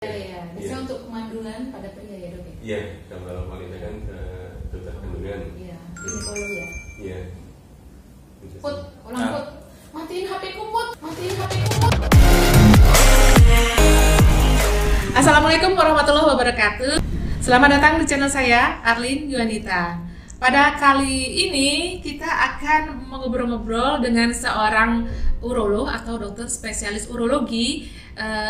Ya, bisa untuk kemandulan pada pria ya dok ya? Iya, kalau wanita kan ke dokter kandungan. Iya, ginekolog ya. Iya. Put, ulang put. Matiin HP ku put, matiin HP ku put. Assalamualaikum warahmatullahi wabarakatuh. Selamat datang di channel saya, Arlin Yuanita. Pada kali ini kita akan ngobrol-ngobrol dengan seorang urolog atau dokter spesialis urologi.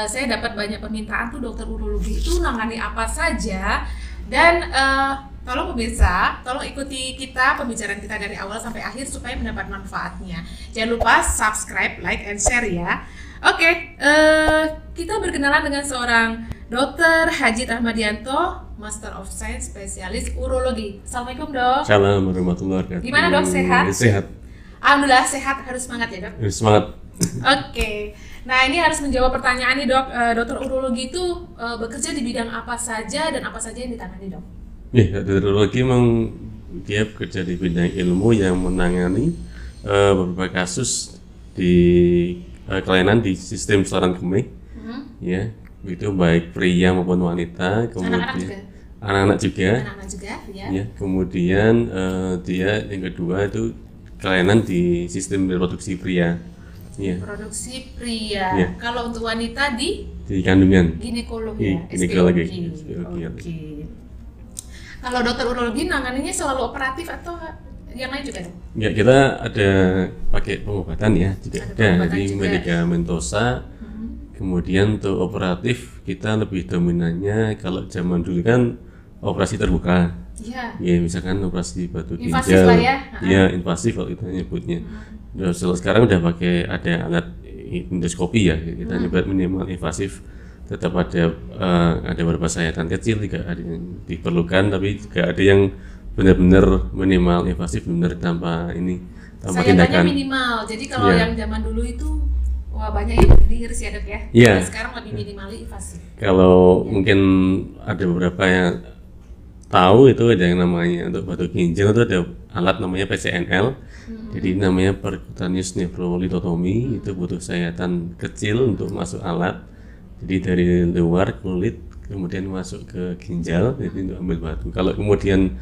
Saya dapat banyak permintaan tuh dokter urologi itu nangani apa saja, dan tolong pemirsa, tolong ikuti kita pembicaraan kita dari awal sampai akhir supaya mendapat manfaatnya. Jangan lupa subscribe, like, and share ya. Oke, kita berkenalan dengan seorang Dr. Haji Rahmadianto, Master of Science, spesialis urologi. Assalamualaikum dok. Assalamualaikum warahmatullahi wabarakatuh. Gimana dok, sehat? Sehat. Alhamdulillah sehat, harus semangat ya dok. Harus semangat. Oke, nah ini harus menjawab pertanyaan nih dok. Dokter urologi itu bekerja di bidang apa saja dan apa saja yang ditangani dok? Ya, dokter urologi memang dia bekerja di bidang ilmu yang menangani beberapa kasus di kelainan di sistem saluran kemih. Ya, itu baik pria maupun wanita, kemudian anak-anak juga. Ya, kemudian dia yang kedua itu kelainan di sistem reproduksi pria. Ya. Produksi pria. Ya. Kalau untuk wanita di kandungan. Ginekolog ya. Ginekologi. Oke. Kalau dokter urologi nanganinya selalu operatif atau yang lain juga dong? Ya, kita ada pakai pengobatan ya, juga ada. Jadi juga. medikamentosa. Kemudian untuk operatif kita lebih dominannya kalau zaman dulu kan operasi terbuka. Iya. Ya, misalkan operasi batu Invasif ginjal. lah ya. Iya, invasif kalau kita nyebutnya. Kalau sekarang udah pakai ada alat endoskopi ya, kita nyebut minimal invasif. Tetap ada beberapa sayatan kecil juga ada yang diperlukan, tapi juga ada yang benar-benar minimal invasif, benar tanpa Sayatannya tindakan. minimal. Jadi kalau Iya. yang zaman dulu itu wah banyak yang diiris ya dok ya. Iya. Nah, sekarang lebih minimal invasif. Kalau mungkin ada beberapa yang tahu itu ada yang namanya untuk batu ginjal itu ada alat namanya PCNL. Jadi namanya percutaneous nephrolithotomy, itu butuh sayatan kecil untuk masuk alat. Jadi dari luar kulit kemudian masuk ke ginjal, jadi untuk ambil batu. Kalau kemudian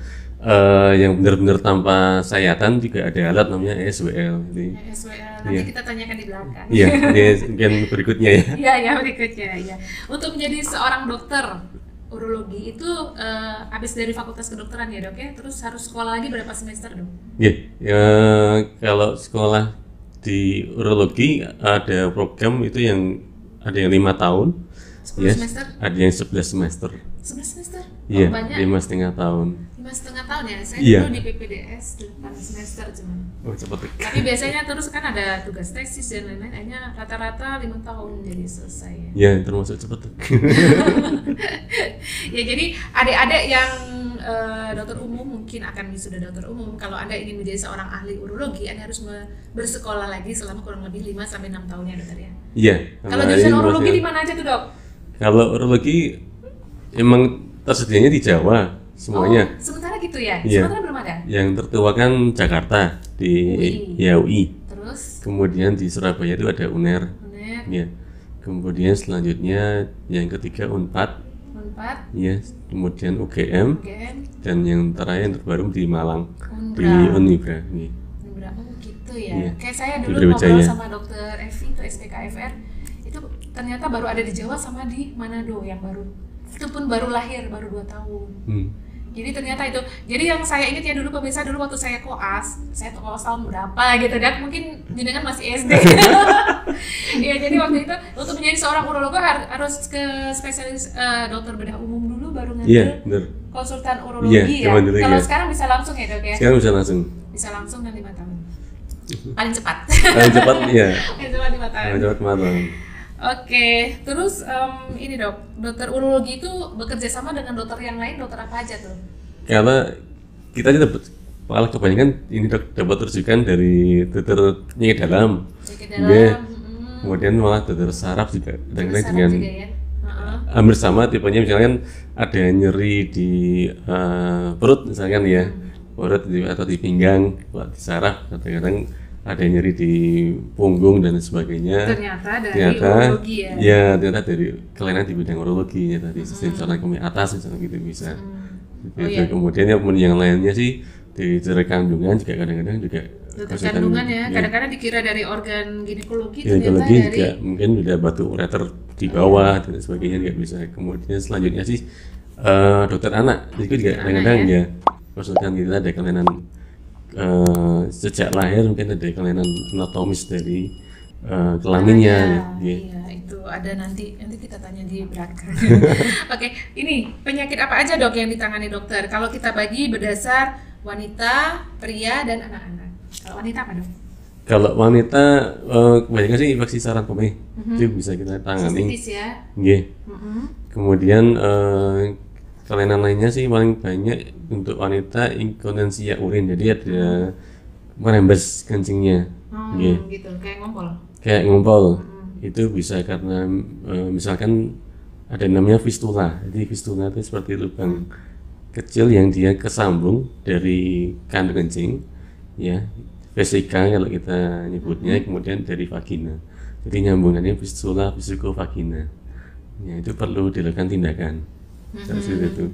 yang benar-benar tanpa sayatan juga ada alat namanya SWL. Jadi, SWL nanti kita tanyakan di belakang. iya, ini mungkin berikutnya ya. Iya, berikutnya ya. Untuk menjadi seorang dokter urologi itu habis dari fakultas kedokteran ya dok ya, terus harus sekolah lagi berapa semester dok? Ya, kalau sekolah di urologi ada program itu yang ada yang 5 tahun, 10 semester? ada yang 11 semester. 11 semester? Iya, banyak. 5,5 tahun. 5,5 tahun ya? Saya Iya. dulu di PPDS 8 semester cuman. Oh, cepat. Tapi biasanya terus kan ada tugas tesis dan lain-lain, hanya rata-rata 5 tahun jadi selesai ya. Ya, termasuk cepat. Ya jadi adik-adik yang dokter umum mungkin akan wisuda dokter umum. Kalau Anda ingin menjadi seorang ahli urologi, Anda harus bersekolah lagi selama kurang lebih 5-6 tahun ya dokter ya. Iya. Kalau jurusan urologi di mana aja tuh dok? Kalau urologi emang tersedianya di Jawa semuanya. Oh, sementara gitu ya? Iya. Sementara belum ada? Yang tertua kan Jakarta di UI. Terus? Kemudian di Surabaya itu ada UNER. Ya. Kemudian selanjutnya yang ketiga Unpad. Ya, kemudian UGM. Dan yang terakhir yang terbaru di Malang. Di Unibra. Ya. Oh gitu ya. Iya. Kayak saya Di dulu Brawijaya. ngobrol sama dokter Evi itu SPKFR, itu ternyata baru ada di Jawa sama di Manado yang baru. Itu pun baru lahir, baru 2 tahun. Jadi ternyata itu. Jadi yang saya ingat ya dulu pemirsa, dulu waktu saya koas tahun berapa gitu, dan mungkin jenengan masih SD. Iya, jadi waktu itu untuk menjadi seorang urolog harus ke spesialis dokter bedah umum dulu baru ngambil konsultan urologi ya. Kalau sekarang bisa langsung ya dok ya? Sekarang bisa langsung. Bisa langsung dan 5 tahun. Paling cepat. Paling cepat iya. Paling cepat 5 tahun. Paling cepat 5 tahun. Oke, terus ini dok, dokter urologi itu bekerja sama dengan dokter yang lain, dokter apa aja tuh? Karena kita aja dapat, malah kebanyakan ini dapat rujukan dari dokter penyakit dalam. Kemudian malah dokter saraf juga kadang-kadang dengan ya? hampir sama tipenya, misalkan ada nyeri di perut misalkan ya, perut atau di pinggang, di saraf kadang-kadang ada yang nyeri di punggung dan sebagainya. Ternyata dari urologi ya. Ya, ternyata dari kelainan di bidang urologi ya tadi sistem saluran kemih atas misalnya gitu bisa. Gitu. Kemudian yang lainnya sih di kandungan juga kadang-kadang juga kandungan ya. Kadang-kadang dikira dari organ ginekologi ternyata dari juga mungkin udah batu ureter di bawah dan sebagainya juga bisa. Kemudian selanjutnya sih dokter anak itu juga kadang-kadang ya konsultan kita ada kelainan sejak lahir, mungkin ada kelainan anatomis dari kelaminnya. Iya, itu ada nanti kita tanya di belakang. Oke, ini penyakit apa aja dok yang ditangani dokter? Kalau kita bagi berdasar wanita, pria, dan anak-anak. Kalau wanita apa dok? Kalau wanita kebanyakan sih infeksi saluran kemih itu bisa kita tangani. Sistitis ya. Yeah. Kemudian kelainan lainnya sih paling banyak untuk wanita inkontinensia urin, jadi ada merembes kencingnya. Gitu, kayak ngompol. Kayak ngompol. Itu bisa karena misalkan ada namanya fistula. Jadi fistula itu seperti lubang kecil yang dia kesambung dari kandung kencing, ya, vesika kalau kita nyebutnya, kemudian dari vagina. Jadi nyambungannya fistula vesikovagina. Ya, itu perlu dilakukan tindakan. Seperti itu.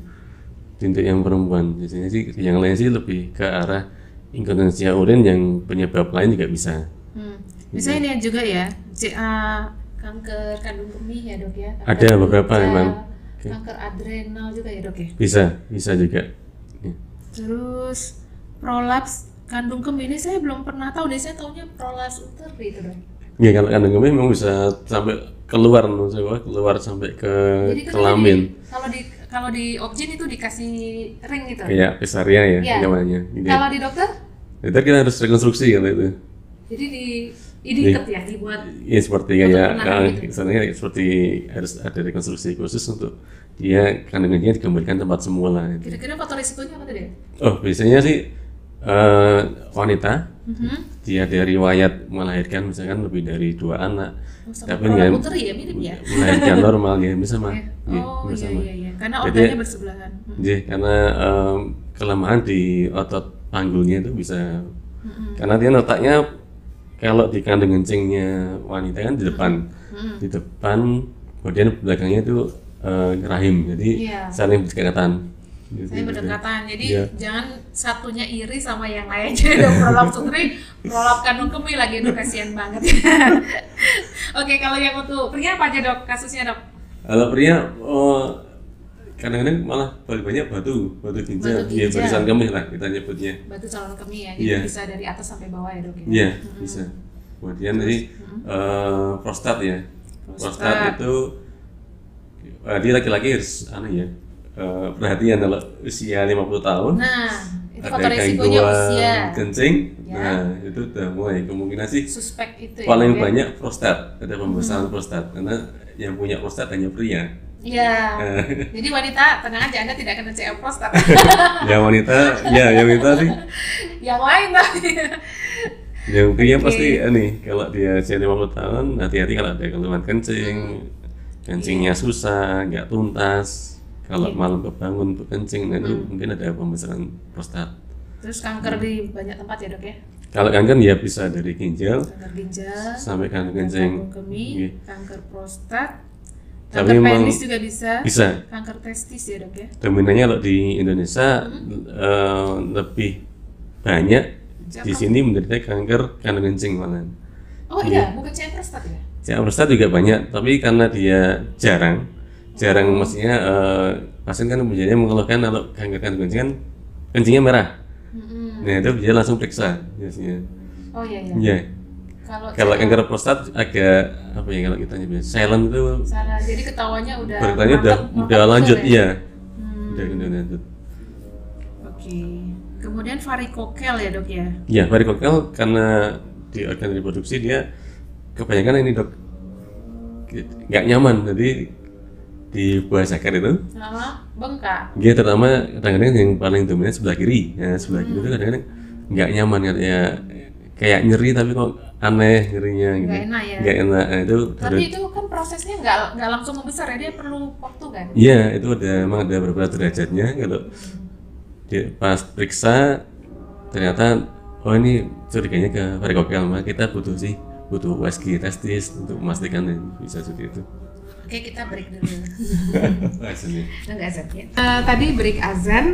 Untuk yang perempuan, biasanya sih yang lain sih lebih ke arah inkontinensia urin yang penyebab lain juga bisa. Misalnya ini juga ya, kanker kandung kemih ya dok ya. Ada beberapa memang. Kanker adrenal juga ya dok ya. Bisa juga. Ya. Terus prolaps kandung kemih ini saya belum pernah tahu deh, saya taunya prolaps uteri itu dok. Ya kalau kandung kemih memang bisa sampai keluar sampai ke kelamin. Kalau di objin itu dikasih ring gitu. Kayak cesaria ya namanya. Kalau di dokter? Dokter kita harus rekonstruksi kalau itu. Jadi diikat ya, dibuat. Iya seperti misalnya seperti harus ada rekonstruksi khusus untuk dia kandungannya dikembalikan tempat semula. Kira-kira faktor risikonya apa tadi? Oh biasanya sih wanita dia dari riwayat melahirkan misalkan lebih dari 2 anak, tapi nggak ya, mirip ya, melahirkan normal ya bisa mah. Iya. Karena organnya bersebelahan. Jadi karena kelemahan di otot panggulnya itu bisa karena dia letaknya kalau di kandung kencingnya wanita kan di depan, kemudian belakangnya itu rahim, jadi saling berdekatan. Saya berdekatan, jadi jangan satunya iri sama yang lain. Jadi udah prolap sutri, prolap kandung kemih lagi, itu kasihan banget. Oke, kalau yang untuk pria apa aja dok kasusnya dok? Kalau pria, kadang-kadang malah paling banyak batu ginjal, ya barisan kemih lah kita nyebutnya. Batu saluran kemih ya, jadi bisa dari atas sampai bawah ya dok ya? Iya, bisa. Kemudian tadi prostat ya, prostat itu dia laki-laki harus perhatian kalau usia 50 tahun. Nah, itu faktor resikonya usia. Kencing. Ya. Nah, itu udah mulai kemungkinan sih suspek itu paling banyak prostat, ada pembesaran prostat karena yang punya prostat hanya pria. Iya. Jadi wanita tenang aja, Anda tidak kena CA prostat. yang wanita sih. Yang lain tapi. Yang pria pasti kalau dia usia 50 tahun hati-hati kalau ada keluhan kencingnya susah, nggak tuntas. Kalau malam kebangun untuk kencing, itu mungkin ada pembesaran prostat. Terus kanker di banyak tempat ya dok ya? Kalau kanker ya bisa dari ginjal sampai kandung kencing, kanker prostat, kanker penis juga bisa. Kanker testis ya dok ya? Dominannya kalau di Indonesia lebih banyak di sini menderita kanker kandung kencing malah. Oh iya, bukan CA prostat ya? CA prostat juga banyak, tapi karena dia jarang maksudnya pasien kan biasanya mengeluhkan kalau kanker kandung kencing kan kencingnya merah. Nah itu dia langsung periksa biasanya. Oh iya. Kalau kanker prostat agak apa ya kalau kita nyebutnya silent itu. Jadi ketahuannya udah lanjut ya. Udah lanjut. Oke. Kemudian varikokel ya dok ya? Iya varikokel karena di organ reproduksi dia kebanyakan ini dok nggak nyaman, jadi di buah zakar itu bengkak. Dia terutama kadang-kadang yang paling dominan sebelah kiri. Ya sebelah kiri itu kadang-kadang nggak nyaman kayak nyeri tapi kok aneh nyerinya gitu. Nggak enak. Nah, tapi itu kan prosesnya nggak langsung membesar ya, dia perlu waktu kan? Iya itu memang ada beberapa derajatnya. Kalau dia pas periksa ternyata oh ini curiganya ke varikokel, maka kita butuh USG testis untuk memastikan bisa seperti itu. Oke, kita break dulu. Azan ya. Nggak azan ya. Tadi break azan.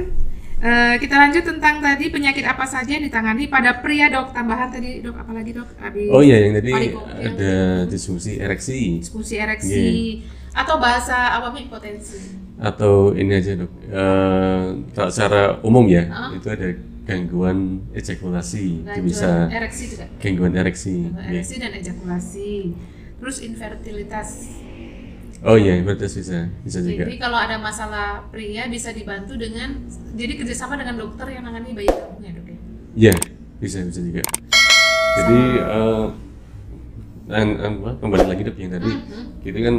Kita lanjut tentang tadi penyakit apa saja yang ditangani pada pria, Dok. Tambahan tadi, Dok, apalagi, Dok? Oh iya, yang tadi varikokel, ada disfungsi ereksi. disfungsi ereksi atau bahasa awamnya impotensi. Atau ini aja, Dok. Kalau secara umum ya, itu ada gangguan ejakulasi. Itu bisa Ereksi juga. gangguan ereksi. Ereksi dan ejakulasi. Terus infertilitas. Oh iya, berarti bisa juga. Jadi kalau ada masalah pria bisa dibantu dengan jadi kerjasama dengan dokter yang nangani bayi tabung ya, Dok ya? Iya, bisa juga. Jadi kembali lagi, Dok, yang tadi itu kan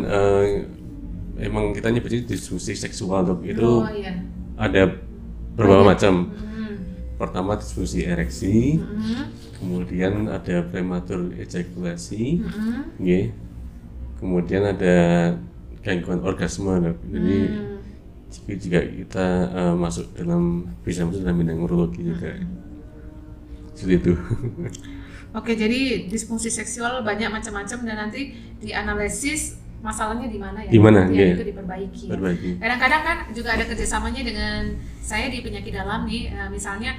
emang kita nyebutnya disfungsi seksual, Dok. Itu iya. ada beberapa macam. Pertama disfungsi ereksi, kemudian ada prematur ejakulasi, kemudian ada gangguan orgasme, Dok. Jadi juga kita bisa masuk dalam bidang urologi juga. Seperti itu. Oke, jadi disfungsi seksual banyak macam-macam dan nanti dianalisis masalahnya di mana ya? Di mana? Itu diperbaiki. Ya. Perbaiki. Kadang-kadang kan juga ada kerjasamanya dengan saya di penyakit dalam nih, misalnya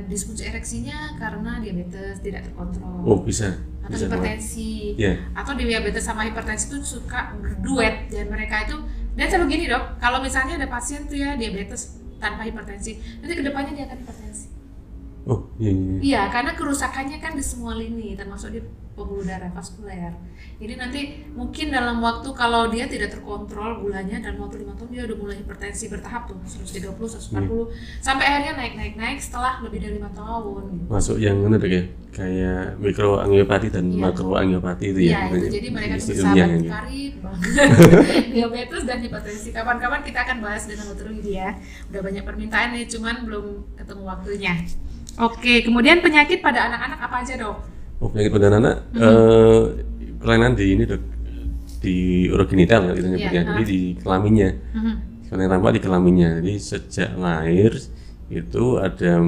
disfungsi ereksinya karena diabetes tidak terkontrol. Oh, bisa. Atau Bisa hipertensi. Atau diabetes sama hipertensi itu suka berduet dan mereka itu dan selalu gini, Dok. Kalau misalnya ada pasien tuh ya diabetes tanpa hipertensi, nanti kedepannya dia akan hipertensi. Oh, iya. Iya, karena kerusakannya kan di semua lini, termasuk di pembuluh darah vaskuler. Jadi nanti mungkin dalam waktu kalau dia tidak terkontrol gulanya dalam waktu 5 tahun dia udah mulai hipertensi bertahap tuh 130, 140 sampai akhirnya naik setelah lebih dari 5 tahun. Masuk yang mana, Dok, ya? Kayak mikroangiopati dan makroangiopati itu ya. Iya, itu jadi mereka tuh bersahabat karib banget. Diabetes dan hipertensi. Kapan-kapan kita akan bahas dengan Dr. Widya. Udah banyak permintaan nih, cuman belum ketemu waktunya. Oke, kemudian penyakit pada anak-anak apa aja, Dok? Oh, penyakit pada anak, kelainan di ini, Dok, di urogenital gitu nyebutnya, jadi di kelaminnya, kelainan rampak di kelaminnya. Jadi sejak lahir itu ada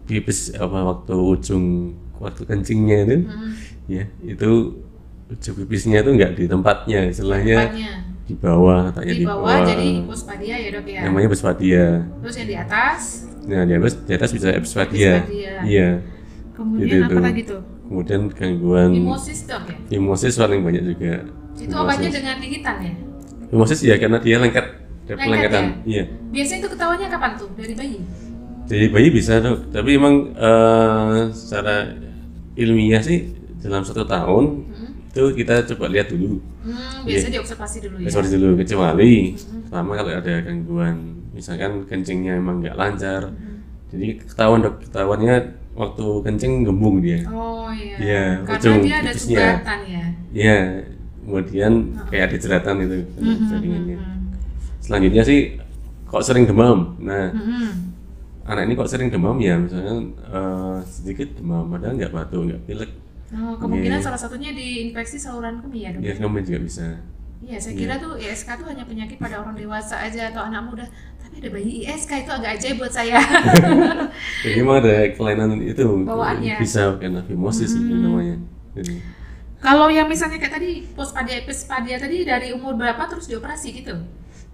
pipis waktu kencingnya itu, ya itu ujung pipisnya itu nggak di tempatnya, istilahnya di bawah, di bawah, jadi hipospadia ya, Dok ya. Namanya hipospadia. Terus yang di atas? Nah, di atas bisa epispadia. Iya. Kemudian apa lagi tuh? Kemudian gangguan himosis, Dok ya? Himosis paling banyak juga. Itu obatnya dengan gigitan ya? Himosis ya, karena dia lengket, pelengketan. Ya? Iya. Biasanya itu ketahuannya kapan tuh? Dari bayi? Dari bayi bisa, Dok. Tapi emang secara ilmiah sih dalam 1 tahun itu kita coba lihat dulu. Biasanya diobservasi dulu ya? Observasi dulu, kecuali selama kalau ada gangguan, misalkan kencingnya emang nggak lancar, jadi ketahuannya waktu kencing gembung dia. Oh iya. Iya, karena dia ada sumbatan ya. Iya, kemudian kayak ada jeratan itu jaringannya. Selanjutnya sih kok sering demam. Nah, anak ini kok sering demam ya, misalnya sedikit demam, padahal nggak batuk, nggak pilek. Oh, kemungkinan salah satunya di infeksi saluran kemih ya, Dok? Iya, kemih juga bisa. Iya, saya kira tuh ISK tuh hanya penyakit pada orang dewasa aja atau anak muda. Tapi ada bayi ISK, itu agak ajaib buat saya. Jadi memang ada kelainan itu. Bawaannya. Bisa karena fimosis itu namanya. Jadi. Kalau yang misalnya kayak tadi pospadia tadi dari umur berapa terus dioperasi gitu?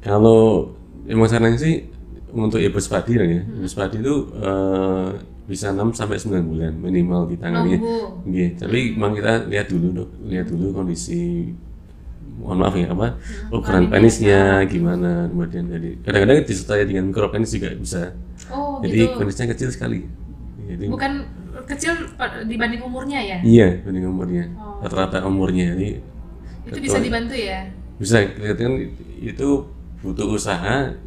Kalau emang sarannya sih untuk hipospadia ya. Hipospadia itu bisa 6 sampai 9 bulan minimal ditangani. Iya, tapi memang kita lihat dulu kondisi, mohon maaf ya, ukuran penisnya gimana, kemudian jadi kadang-kadang disertai dengan mikropenis juga bisa. Oh, jadi gitu. kondisinya kecil sekali. Jadi, bukan kecil dibanding umurnya ya? Iya, dibanding umurnya. Rata-rata umurnya. Jadi itu bisa dibantu ya? Bisa, kelihatan itu butuh usaha.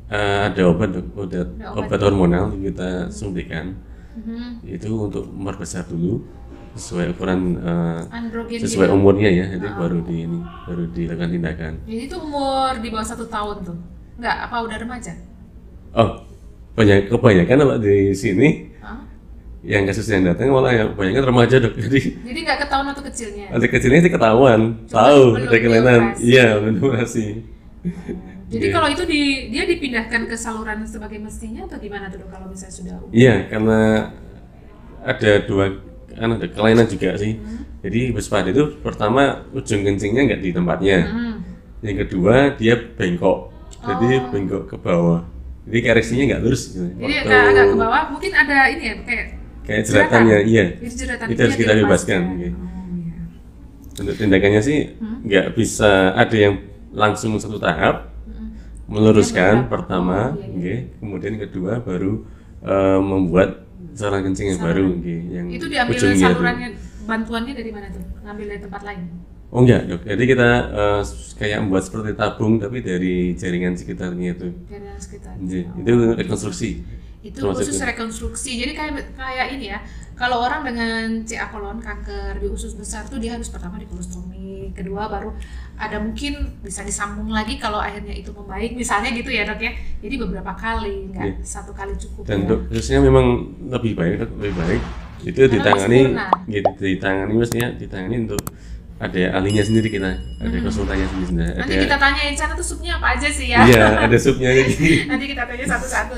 Ada obat hormonal yang kita suntikan. Itu untuk membesar dulu sesuai ukuran sesuai umurnya ya, jadi baru dilakukan tindakan. Jadi itu umur di bawah 1 tahun tuh? Enggak, apa udah remaja? Oh, kebanyakan di sini yang kasus yang datang malah yang kebanyakan remaja, Dok. Jadi nggak ketahuan waktu kecilnya? Waktu kecilnya sih ketahuan, tahu ada kelainan. Iya, belum dioperasi. Jadi kalau itu dia dipindahkan ke saluran sebagai mestinya atau gimana tuh, Dok, kalau misalnya sudah umur? Iya, karena ada dua, kan ada kelainan juga sih. Jadi waspada itu pertama ujung kencingnya nggak di tempatnya. Yang kedua dia bengkok, jadi bengkok ke bawah. Jadi koreksinya nggak lurus. Gitu. Jadi agak ke bawah, mungkin ada ini ya kayak jeratannya, iya. Itu harus kita bebaskan. Iya. Untuk tindakannya sih nggak bisa ada yang langsung satu tahap meluruskan pertama, kemudian kedua baru membuat saluran kencing yang baru, yang itu diambil ujungnya salurannya, bantuannya dari mana tuh? Ngambil dari tempat lain? Oh enggak dok, jadi kita kayak membuat seperti tabung tapi dari jaringan sekitarnya itu. Jaringan sekitar. Itu rekonstruksi. Itu khusus rekonstruksi. Jadi kayak ini ya. Kalau orang dengan CA kolon, kanker di usus besar tuh dia harus pertama dikolostomi, kedua baru ada mungkin bisa disambung lagi kalau akhirnya itu membaik, misalnya gitu ya dok ya. Jadi beberapa kali, nggak satu kali cukup. Dan ya. khususnya memang lebih baik itu ditangani mestinya ditangani untuk ada ahlinya sendiri, kita ada konsultannya sendiri. Nanti kita tanyain sana tuh supnya apa aja sih ya? Iya, ada supnya jadi. Nanti kita tanya satu-satu.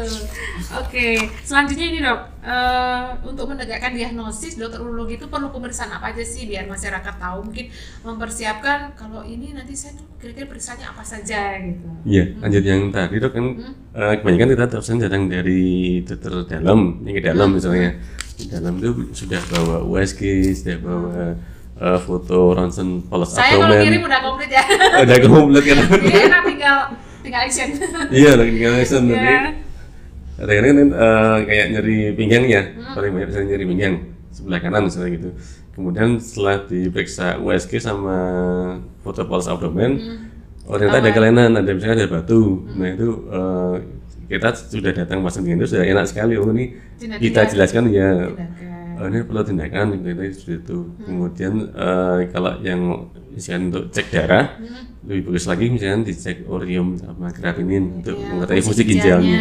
Oke, selanjutnya ini dok, untuk menegakkan diagnosis dokter urologi itu perlu pemeriksaan apa aja sih biar masyarakat tahu, mungkin mempersiapkan kalau ini nanti saya tuh kira-kira periksanya apa saja gitu. Iya, lanjut yang tadi dok kan kebanyakan kita terus datang dari dokter dalam, yang ke dalam misalnya. Di dalam itu sudah bawa USG, sudah bawa foto ronsen polos abdomen. Saya kalau kirim udah komplit ya. Udah komplit kan. Jadi enak tinggal action. Iya, tinggal action. Tapi kadang-kadang kan kayak nyeri pinggangnya, paling banyak misalnya nyeri pinggang sebelah kanan misalnya gitu. Kemudian setelah diperiksa USG sama foto polos abdomen, ternyata ada kelainan, ada misalnya ada batu. Nah itu kita sudah datang pasien itu sudah enak sekali. Oh ini kita jelaskan ya. Ini perlu tindakan seperti itu. Kemudian kalau yang misalnya untuk cek darah lebih bagus lagi misalnya dicek urium sama kreatinin untuk mengetahui fungsi ginjalnya.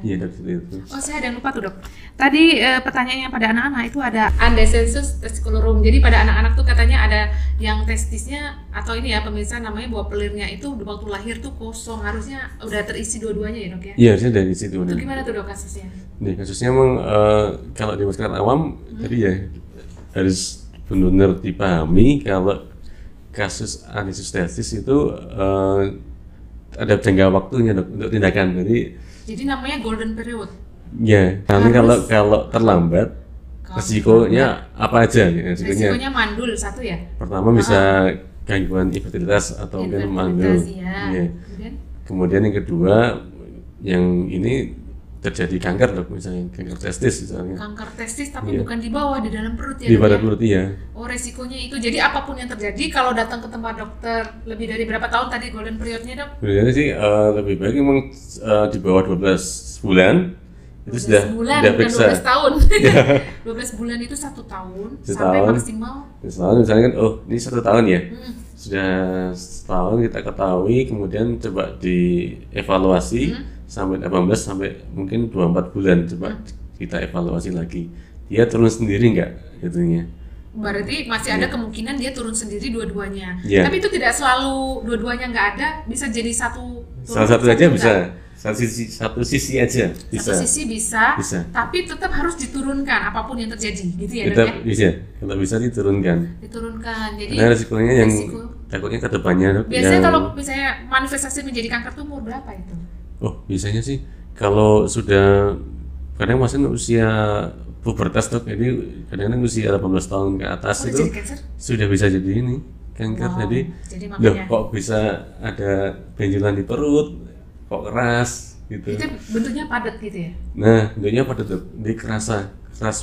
Iya dok, itu. Oh saya ada yang lupa tuh dok. Tadi pertanyaannya pada anak-anak itu ada undescensus testicularum. Jadi pada anak-anak tuh katanya ada yang testisnya atau ini ya pemirsa namanya buah pelirnya itu waktu lahir tuh kosong, harusnya udah terisi dua-duanya ya dok ya? Iya harusnya dari situ. Itu gimana tuh dok kasusnya? Nih kasusnya emang kalau di masyarakat awam tadi ya harus benar-benar dipahami kalau kasus undescensus itu ada jangka waktunya dok untuk tindakan. Jadi namanya golden period. Ya, kalau terlambat resikonya apa aja ya? Resikonya mandul satu ya. Pertama bisa gangguan infertilitas atau kan mandul. Ya. Kemudian yang kedua yang ini terjadi kanker dok, misalnya kanker testis misalnya. Kanker testis tapi bukan di bawah, di dalam perut ya. Di dalam perut iya. Oh resikonya itu. Jadi apapun yang terjadi kalau datang ke tempat dokter lebih dari berapa tahun tadi golden periodnya dok? Sebenarnya sih lebih baik memang di bawah 12 bulan itu sudah periksa. 12 tahun. 12 bulan itu 1 tahun sampai maksimal. Misalnya kan ini 1 tahun ya. Sudah setahun kita ketahui, kemudian coba dievaluasi sampai 18 sampai mungkin 24 bulan coba kita evaluasi lagi. Dia turun sendiri nggak itunya? Berarti masih ada kemungkinan dia turun sendiri dua-duanya. Tapi itu tidak selalu dua-duanya nggak ada, bisa jadi salah satu aja bisa. Satu sisi aja bisa. Satu sisi bisa. Tapi tetap harus diturunkan apapun yang terjadi, gitu ya tetap dok ya? Bisa, kalau bisa diturunkan. Jadi karena resikonya yang takutnya ke depannya dok. Biasanya kalau misalnya manifestasi menjadi kanker tuh umur berapa itu? Oh biasanya sih kalau sudah kadang masih usia pubertas dok, jadi kadang-kadang usia 18 tahun ke atas itu sudah bisa jadi ini kanker. Jadi kok bisa ada benjolan di perut, kok keras gitu. Itu bentuknya padat gitu ya? Nah bentuknya padat dok, jadi keras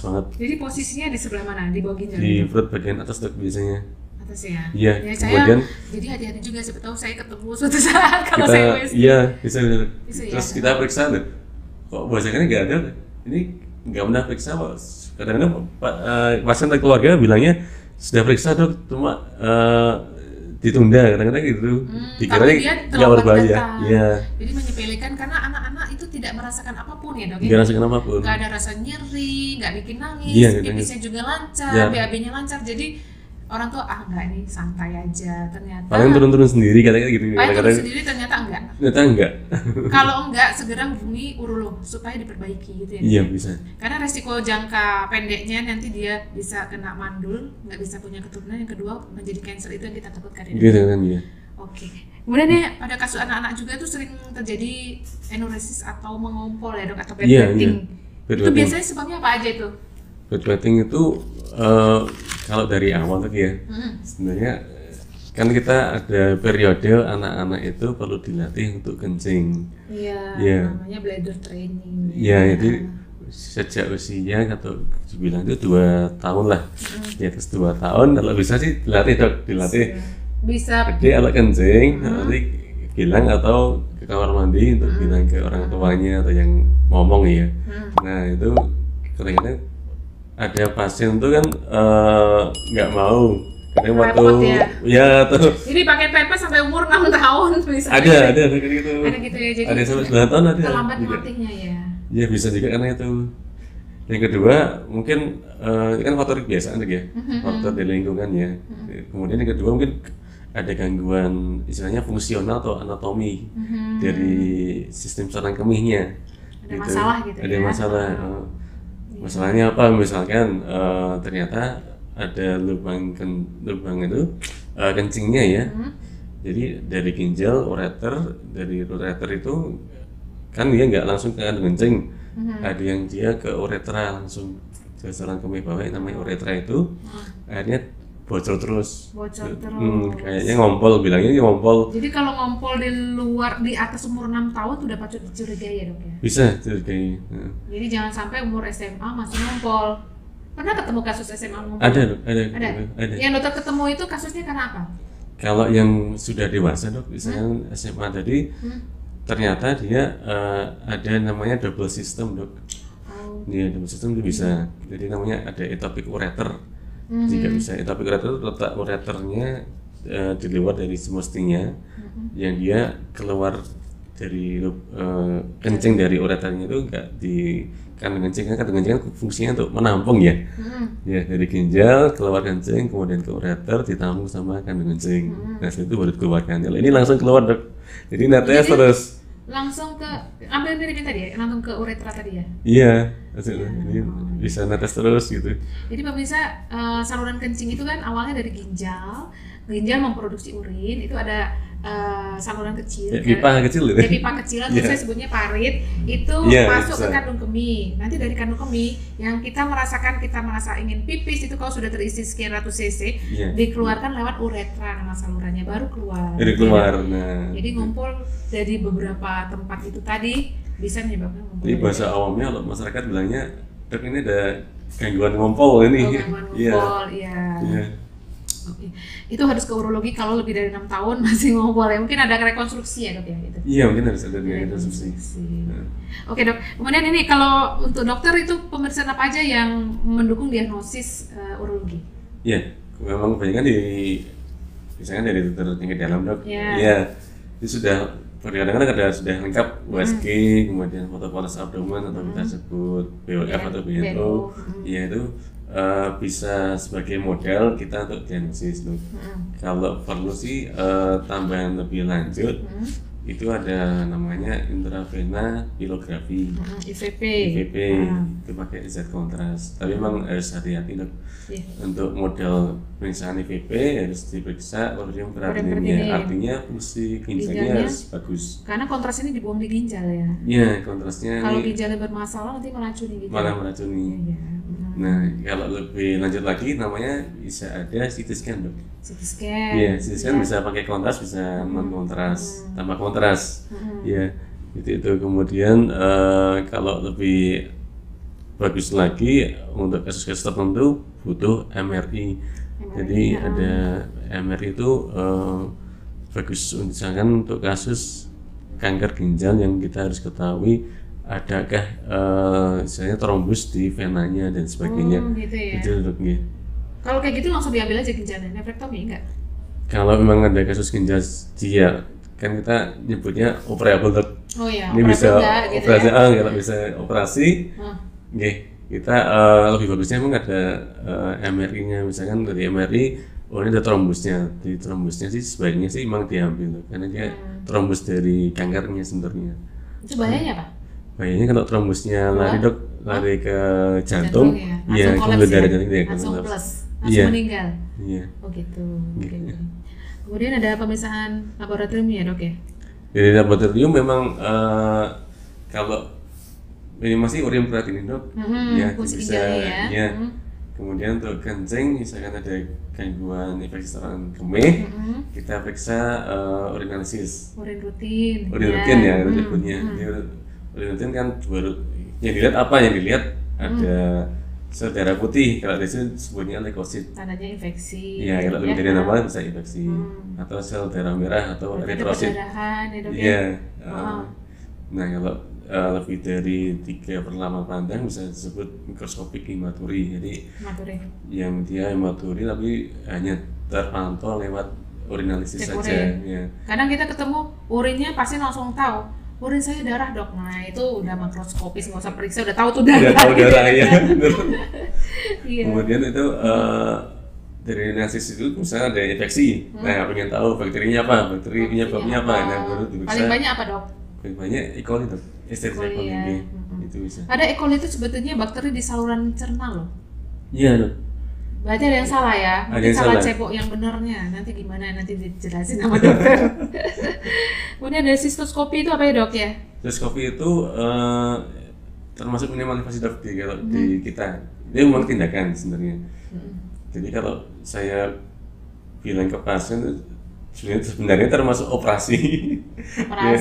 banget. Jadi posisinya di sebelah mana? Di bawah ginjal? Di perut bagian atas dok biasanya. Atas ya? Iya. Kemudian jadi hati-hati juga, siapa tahu saya ketemu suatu saat kalau saya USG. Iya bisa. Terus kita periksa dok, kok bosannya nggak ada. Ini nggak pernah periksa kok. Kadang-kadang pasien atau keluarga bilangnya sudah periksa dok, cuma ditunda kadang-kadang gitu. Dikiranya nggak berbahaya. Iya. Jadi menyepelekan karena anak-anak itu tidak merasakan apapun ya dok. Nggak merasakan apapun. Nggak ada rasa nyeri, nggak bikin nangis, pipisnya juga lancar, BAB-nya lancar. Jadi orang tuh enggak nih santai aja, ternyata paling turun-turun sendiri katanya gitu. Turun sendiri ternyata enggak. Ternyata enggak. Kalau enggak, segera hubungi urolog supaya diperbaiki gitu ya. Iya bisa. Karena resiko jangka pendeknya nanti dia bisa kena mandul, nggak bisa punya keturunan. Yang kedua menjadi cancer, itu yang kita takutkan ya. Gitu kan ya. Oke. Kemudian nih pada kasus anak-anak juga tuh sering terjadi enuresis atau mengompol ya dok, atau bedwetting. Itu Bedwetting. biasanya sebabnya apa aja itu? Bedwetting itu kalau dari awal tadi ya, sebenarnya kan kita ada periode anak-anak itu perlu dilatih untuk kencing. Iya. Iya. Namanya bladder training. Ya, jadi sejak usia atau dibilang itu 2 tahun lah, di atas 2 tahun kalau bisa sih dilatih dok, dilatih. Bisa. Jadi alat kencing, nanti bilang atau ke kamar mandi untuk bilang ke orang tuanya atau yang ngomong ya. Nah itu kadang-kadang ada pasien tuh kan nggak mau. Kadang waktu ya tuh. Jadi pakai pampers sampai umur 6 tahun bisa. Ada kayak gitu. Ada gitu ya, jadi ada sampai 9 tahun ada. terlambat juga. melatihnya ya. Ya bisa juga karena itu. Yang kedua mungkin ini kan faktor kebiasaan ya, faktor dari lingkungan ya. Kemudian yang kedua mungkin ada gangguan istilahnya fungsional atau anatomi dari sistem saluran kemihnya. Ada masalah gitu ada ya. masalah. Masalahnya apa? Misalkan ternyata ada lubang itu kencingnya ya. Jadi dari ginjal ureter, dari ureter itu kan dia nggak langsung ke kandung kencing. Ada yang dia ke uretra langsung ke saluran kemih bawah yang namanya uretra itu. Akhirnya bocor terus. Kayaknya ngompol, bilangnya ngompol. Jadi kalau ngompol di atas umur 6 tahun udah patut dicurigai ya dok ya? Bisa dicurigai. Jadi jangan sampai umur SMA masih ngompol. Pernah ketemu kasus SMA ngompol? Ada dok, ada. Yang dokter ketemu itu kasusnya karena apa? Kalau yang sudah dewasa dok, misalnya SMA tadi, ternyata dia ada namanya double system dok. Dia double system itu bisa. Jadi namanya ada ectopic ureter. Jika bisa ectopic ureter, letak ureternya di luar dari semestinya, yang dia keluar dari kencing dari ureternya itu enggak di kandung kencing, kan kandung kencing kan fungsinya untuk menampung ya. Ya dari ginjal keluar kencing, kemudian ke ureter ditampung sama kandung kencing. Nah setelah itu baru dikeluarkan. Kalau ini langsung keluar dok. Jadi netes terus. Langsung ke ambil dari tadi ya, langsung ke uretra tadi ya? Iya, jadi bisa netes terus gitu. Jadi pemirsa, saluran kencing itu kan awalnya dari ginjal memproduksi urin, itu ada saluran kecil, pipa kecil gitu. Pipa kecil atau saya sebutnya parit, itu masuk ke kandung kemih. Nanti dari kandung kemih yang kita merasa ingin pipis itu kalau sudah terisi sekian ratus cc, dikeluarkan lewat uretra, nama salurannya baru keluar. Nah. Jadi ngumpul dari beberapa tempat itu tadi bisa menyebabkan ngumpul. Jadi bahasa awamnya kalau masyarakat bilangnya, dok ini ada gangguan ngompol ini. Gangguan ngompol, iya. Oke. Itu harus ke urologi kalau lebih dari 6 tahun masih ngompol ya. Mungkin ada rekonstruksi ya dok ya gitu. Iya mungkin harus ada rekonstruksi. Oke dok. Kemudian ini kalau untuk dokter itu pemeriksaan apa aja yang mendukung diagnosis urologi? Iya, memang kebanyakan misalnya dari dokter tinggi dalam dok. Iya. Itu sudah kadang-kadang sudah lengkap USG, kemudian foto paras abdomen atau kita sebut BOF atau BNO. Iya itu bisa sebagai model kita untuk diagnosis tuh. Kalau perlu sih tambahan lebih lanjut, itu ada namanya intravena pilografi, IVP. Itu pakai Z kontras. Tapi memang harus hati-hati dok. Untuk model pemeriksaan IVP harus diperiksa laboratorium kreatinina. Artinya fungsi ginjalnya harus bagus. Karena kontras ini dibuang di ginjal ya. Iya, kontrasnya. Kalau ginjalnya bermasalah nanti meracuni ginjal. Malah meracuni. Nah, kalau lebih lanjut lagi namanya bisa ada CT scan dok. CT scan. Iya, CT scan bisa pakai kontras, bisa non kontras, tambah kontras. Iya, itu kemudian kalau lebih bagus lagi untuk kasus-kasus tertentu butuh MRI. Jadi ada MRI itu bagus misalkan untuk kasus kanker ginjal yang kita harus ketahui adakah misalnya trombus di venanya dan sebagainya. Gitu ya. Itu ya. Kalau kayak gitu langsung diambil aja ginjalnya, nefrektomi enggak? Kalau memang ada kasus ginjal dia kan kita nyebutnya operable dok. Oh iya. Ini bisa gitu operasi, ya? kalau bisa operasi. Kita lebih bagusnya memang ada MRI-nya, misalkan dari MRI oh ini ada trombusnya. Di trombusnya sih sebaiknya sih emang diambil tuh, karena dia trombus dari kankernya sebenarnya. Itu bahayanya apa? Bahayanya kalau trombusnya lari ke jantung, iya langsung ke darah ya? jantung dia Langsung kolaps. plus, langsung Iya. meninggal. Iya. Oh gitu. Oke. Kemudian ada pemeriksaan laboratorium ya dok ya? Dari laboratorium memang kalau ini masih urin kreatinin dok, ya fungsi bisa ginjalnya ya. Kemudian untuk kencing, misalkan ada gangguan infeksi saluran kemih, kita periksa urinalisis. Urin rutin. Urin rutin ya, itu nyebutnya. Urin rutin kan baru yang dilihat apa? Yang dilihat ada sel darah putih, kalau di sini sebutnya leukosit. Tandanya infeksi. Iya, kalau lebih dari nama bisa infeksi atau sel darah merah atau eritrosit. Perdarahan ya dok ya? Iya. Nah kalau lebih dari 3/8 pandang bisa disebut mikroskopik hematuri. Jadi yang dia hematuri tapi hanya terpantau lewat urinalisis saja. Ya. Kadang kita ketemu urinnya pasti langsung tahu urin saya darah dok. Nah itu udah makroskopis, nggak usah periksa, udah tahu tuh darah. Udah tahu darah ya. Iya. Kemudian itu dari analisis itu misalnya ada infeksi. Nah pengen tahu bakterinya apa, bakteri penyebabnya apa. Nah baru diperiksa. Paling banyak apa dok? Paling banyak E. coli dok. Escherichia coli itu bisa. Ada E. coli itu sebetulnya bakteri di saluran cerna loh. Iya dok. Berarti ada yang salah ya? Mungkin salah cebok yang benarnya. Nanti gimana? Nanti dijelasin sama dokter. Kemudian ada sistoskopi itu apa ya dok ya? Sistoskopi itu termasuk minimal invasi dok kalau di kita. Dia memang tindakan sebenarnya. Jadi kalau saya bilang ke pasien sebenarnya termasuk operasi.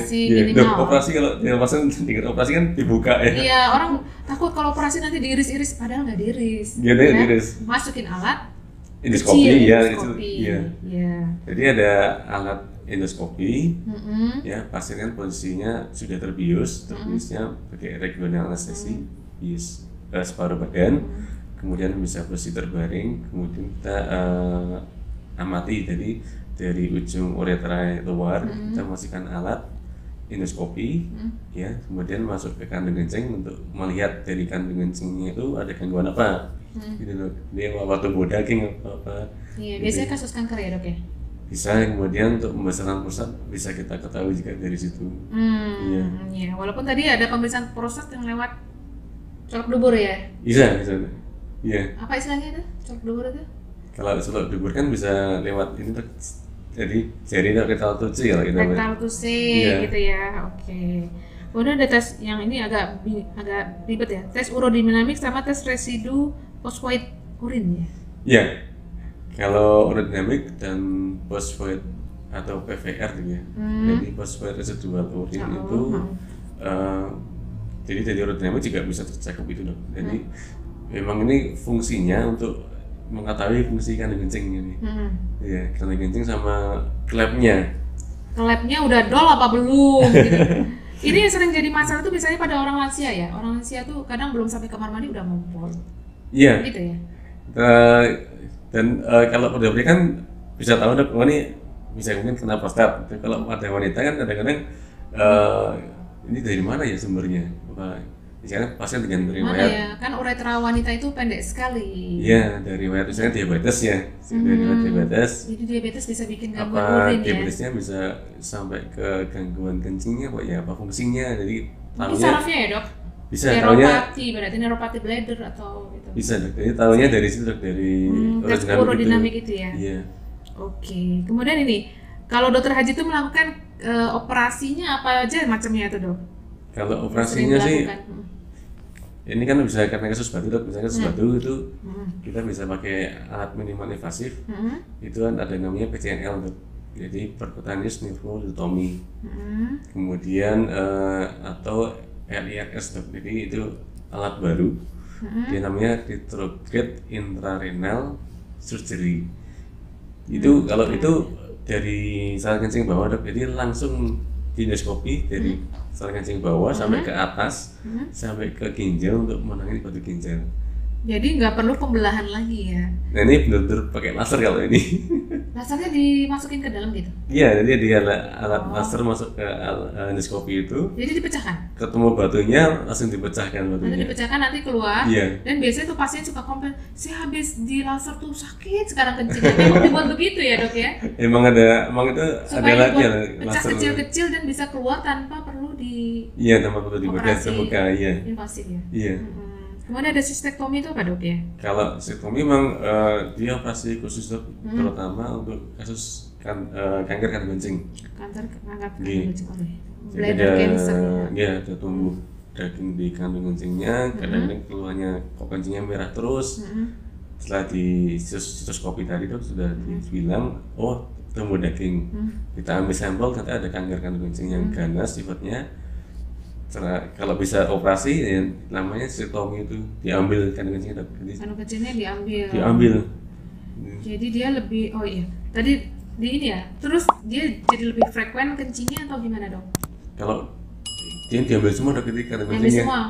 Minimal. Operasi kalau dia pasien dengar operasi kan dibuka ya. Iya, orang takut kalau operasi nanti diiris-iris, padahal nggak diiris. Iya, diiris. Masukin alat endoskopi kecil, ya, endoskopi. Iya. Iya. Jadi ada alat endoskopi, ya pasien kan posisinya sudah terbius, terbiusnya pakai regional anestesi, bius separuh badan, kemudian bisa posisi terbaring, kemudian kita amati dari ujung uretra luar, kita masukkan alat endoskopi, ya, kemudian masuk ke kandung kencing untuk melihat dari kandung kencingnya itu ada gangguan apa, gitu loh. Dia waktu tubuh daging apa. Iya, biasanya kasus kanker ya dok ya. Bisa, kemudian untuk pembesaran prostat bisa kita ketahui juga dari situ. Iya, walaupun tadi ada pemeriksaan prostat yang lewat colok dubur ya. Bisa. Iya. Apa istilahnya itu? Colok dubur itu? Kalau colok dubur kan bisa lewat ini tuh. Jadi jari rectal tuci kalau kita. Rectal tuci gitu ya. Oke. Kemudian ada tes yang ini agak ribet ya. Tes urodinamik sama tes residu fosfoid urin ya. Iya. Kalau urodinamik dan fosfoid atau PVR gitu ya. Jadi fosfoid residual urin itu jadi dari urodinamik juga bisa tercakup itu dok. Jadi memang ini fungsinya untuk mengetahui fungsi kandung kencing ini. Ya, kandung kencing sama klepnya. Klepnya udah dol apa belum? Gitu. Ini yang sering jadi masalah tuh biasanya pada orang lansia ya. Orang lansia tuh kadang belum sampai kamar mandi udah ngumpul. Iya. Gitu ya. Dan kalau udah beri kan bisa tahu dok, ini bisa mungkin kena prostat. Kalau ada wanita kan kadang-kadang ini dari mana ya sumbernya? Misalnya pasien dengan riwayat ya? Kan uretra wanita itu pendek sekali. Iya, dari riwayat misalnya diabetes ya. Diabetes. Jadi diabetes bisa bikin gangguan urin ya. Diabetesnya bisa sampai ke gangguan kencingnya apa fungsinya. Jadi mungkin sarafnya ya dok? Bisa neuropati, berarti neuropati bladder atau gitu. Bisa dok. Jadi tahunya dari situ dok, dari urodinamik itu ya. Iya. Oke. Kemudian ini kalau dokter Haji itu melakukan operasinya apa aja macamnya itu dok? Kalau operasinya sih ini kan bisa karena kasus batu dok, misalnya kasus batu itu kita bisa pakai alat minimal invasif, itu kan ada namanya PCNL dok, jadi percutaneous nephrostomy, kemudian atau LIRS dok, jadi itu alat baru, dia namanya retrograde intrarenal surgery, itu kalau itu dari saluran kencing bawah dok, jadi langsung endoskopi dari saluran kencing bawah sampai ke atas sampai ke ginjal untuk menangani batu ginjal. Jadi nggak perlu pembelahan lagi ya? Nah ini benar-benar pakai laser kalau ini. lasernya dimasukin ke dalam gitu. Iya, jadi dia alat laser masuk ke endoskopi itu, Jadi dipecahkan. ketemu batunya langsung dipecahkan Nanti batunya. dipecahkan, nanti keluar. Iya. Dan biasanya tuh pasien suka komplain, saya habis di laser tuh sakit sekarang kencingnya. Emang dibuat begitu ya dok ya? Emang itu ada Supaya lagi ya dibuat pecah laser. kecil-kecil dan bisa keluar tanpa perlu di Iya, tanpa perlu dibedah operasi terbuka, iya. invasif ya. Iya. Kemudian ada sistektomi itu apa dok ya? Kalau sektomi memang dia operasi khusus dok, terutama untuk kasus kanker kandung kencing. Kanker Iya. kencing oleh Jadi bladder cancer ya. ya ada tumbuh daging di kandung kencingnya, kadang-kadang keluarnya kok kencingnya merah terus. Setelah di sistoskopi tadi dok sudah dibilang, oh tumbuh daging. Kita ambil sampel, ternyata ada kanker kandung kencing yang ganas sifatnya. Kalau bisa operasi, ya, namanya sektomi itu diambil kandung kencingnya dok. Jadi Kandung kencingnya diambil. diambil. Jadi dia lebih, oh iya, tadi di ini ya. Terus dia jadi lebih frekuen kencingnya atau gimana dok? Kalau dia diambil semua dok, jadi kandung Diambil kencingnya. semua.